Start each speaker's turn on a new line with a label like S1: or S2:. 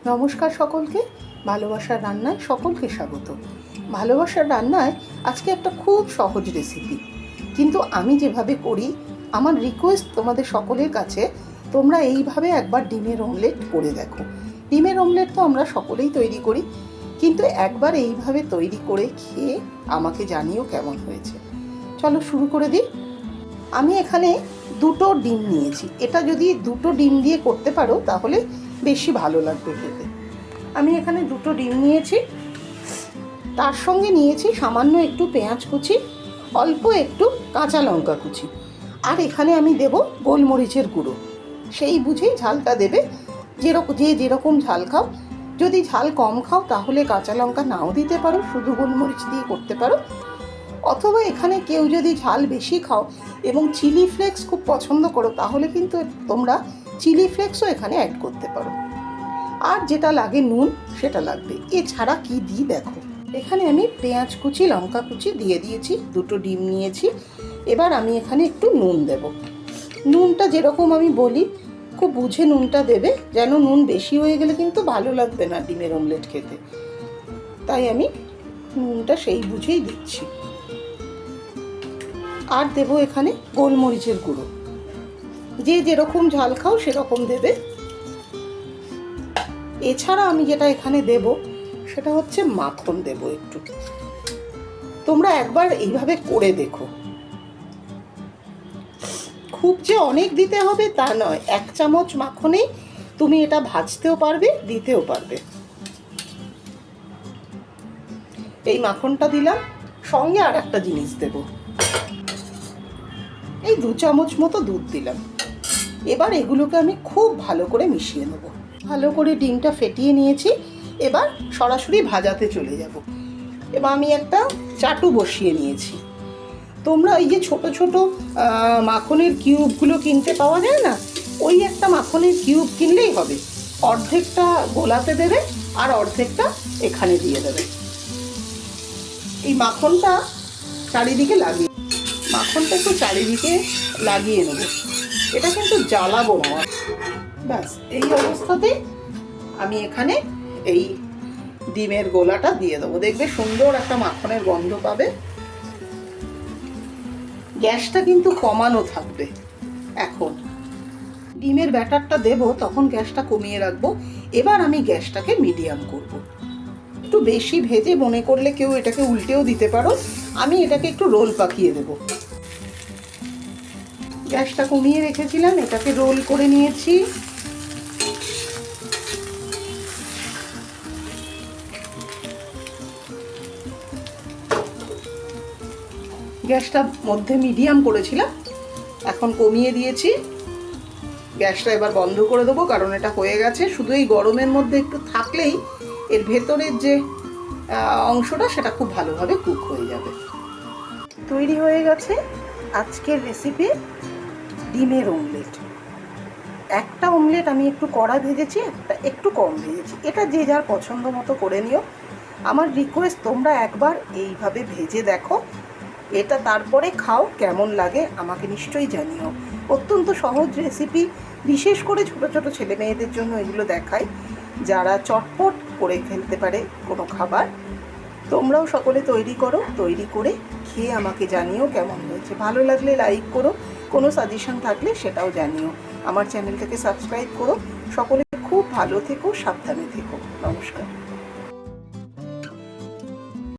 S1: নমস্কার সকলকে, ভালোবাসার রান্নায় সকলকে স্বাগত। ভালোবাসার রান্নায় আজকে একটা খুব সহজ রেসিপি, কিন্তু আমি যেভাবে করি, আমার রিকোয়েস্ট তোমাদের সকলের কাছে, তোমরা এইভাবে একবার ডিমের অমলেট করে দেখো। ডিমের অমলেট তো আমরা সকলেই তৈরি করি, কিন্তু একবার এইভাবে তৈরি করে খেয়ে আমাকে জানিও কেমন হয়েছে। চলো শুরু করে দিই। আমি এখানে 2টো ডিম নিয়েছি। এটা যদি 2টো ডিম দিয়ে করতে পারো তাহলে বেশি ভালো লাগবে খেতে। আমি এখানে 2টো ডিম নিয়েছি, তার সঙ্গে নিয়েছি সামান্য একটু পেঁয়াজ কুচি, অল্প একটু কাঁচা লঙ্কা কুচি, আর এখানে আমি দেব গোলমরিচের গুঁড়ো। সেই বুঝেই ঝালটা দেবে, যেরকম ঝাল খাও। যদি ঝাল কম খাও তাহলে কাঁচা লঙ্কা নাও দিতে পারো, শুধু গোলমরিচ দিয়ে করতে পারো। অথবা এখানে কেউ যদি ঝাল বেশি খাও এবং চিলি ফ্লেক্স খুব পছন্দ করো, তাহলে কিন্তু তোমরা চিলি ফ্লেক্সও এখানে অ্যাড করতে পারো। আর যেটা লাগে নুন, সেটা লাগবে। এছাড়া কি দিই দেখো, এখানে আমি পেঁয়াজ কুচি, লঙ্কা কুচি দিয়ে দিয়েছি, 2টো ডিম নিয়েছি। এবার আমি এখানে একটু নুন দেব। নুনটা যেরকম আমি বলি, খুব বুঝে নুনটা দেবে, যেন নুন বেশি হয়ে গেলে কিন্তু ভালো লাগবে না ডিমের অমলেট খেতে। তাই আমি নুনটা সেই বুঝেই দিচ্ছি। আর দেবো এখানে গোলমরিচের গুঁড়ো, যেরকম ঝাল খাও সেরকম দেবে। এছাড়া আমি যেটা এখানে দেব সেটা হচ্ছে মাখন দেব একটু। তোমরা একবার এইভাবে করে দেখো। খুব যে অনেক দিতে হবে তা নয়, 1 চামচ মাখনেই তুমি এটা ভাজতেও পারবে, দিতেও পারবে। এই মাখনটা দিলাম, সঙ্গে আর একটা জিনিস দেব, এই 2 চামচ মতো দুধ দিলাম। এবার এগুলোকে আমি খুব ভালো করে মিশিয়ে নেব। ভালো করে ডিমটা ফেটিয়ে নিয়েছি, এবার সরাসরি ভাজাতে চলে যাব। এবার আমি একটা চাটু বসিয়ে নিয়েছি। তোমরা এই যে ছোট ছোট মাখনের কিউবগুলো কিনতে পাওয়া যায় না, ওই একটা মাখনের কিউব কিনলেই হবে। অর্ধেকটা গোলাতে দেবে আর অর্ধেকটা এখানে দিয়ে দেবে। এই মাখনটা চারিদিকে একটু চারিদিকে লাগিয়ে নেবে। এটা কিন্তু জ্বালাবো না। ব্যাস, এই অবস্থাতে আমি এখানে এই ডিমের গোলাটা দিয়ে দেবো। দেখবে সুন্দর একটা মাখনের গন্ধ পাবে। গ্যাসটা কিন্তু কমানো থাকবে। এখন ডিমের ব্যাটারটা দেব, তখন গ্যাসটা কমিয়ে রাখবো। এবার আমি গ্যাসটাকে মিডিয়াম করব। একটু বেশি ভেজে মনে করলে কেউ এটাকে উল্টেও দিতে পারো। আমি এটাকে একটু রোল পাকিয়ে দেব। গ্যাসটা কমিয়ে রেখেছিলাম, এটাকে রোল করে নিয়েছি। গ্যাসটা মধ্যে মিডিয়াম করেছিলাম, এখন কমিয়ে দিয়েছি। গ্যাসটা এবার বন্ধ করে দেবো, কারণ এটা হয়ে গেছে। শুধু এই গরমের মধ্যে একটু থাকলেই এর ভেতরের যে অংশটা সেটা খুব ভালোভাবে কুক হয়ে যাবে। তৈরি হয়ে গেছে আজকের রেসিপি ডিমের অমলেট। একটা অমলেট আমি একটু কড়া ভেজেছি, একটা একটু কম ভেজেছি। এটা যে যার পছন্দ মতো করে নিও। আমার রিকোয়েস্ট, তোমরা একবার এইভাবে ভেজে দেখো, এটা তারপরে খাও, কেমন লাগে আমাকে নিশ্চয়ই জানিও। অত্যন্ত সহজ রেসিপি, বিশেষ করে ছোট ছোট ছেলে মেয়েদের জন্য এগুলো দেখাই, যারা চটপট করে ফেলতে পারে কোনো খাবার। তোমরাও সকলে তৈরি করো, তৈরি করে খেয়ে আমাকে জানিও কেমন হয়েছে। ভালো লাগলে লাইক করো, কোনো সাজেশন থাকলে সেটাও জানিও। আমার চ্যানেলটাকে সাবস্ক্রাইব করো। সকলে খুব ভালো থেকো, সাবধানে থেকো। নমস্কার।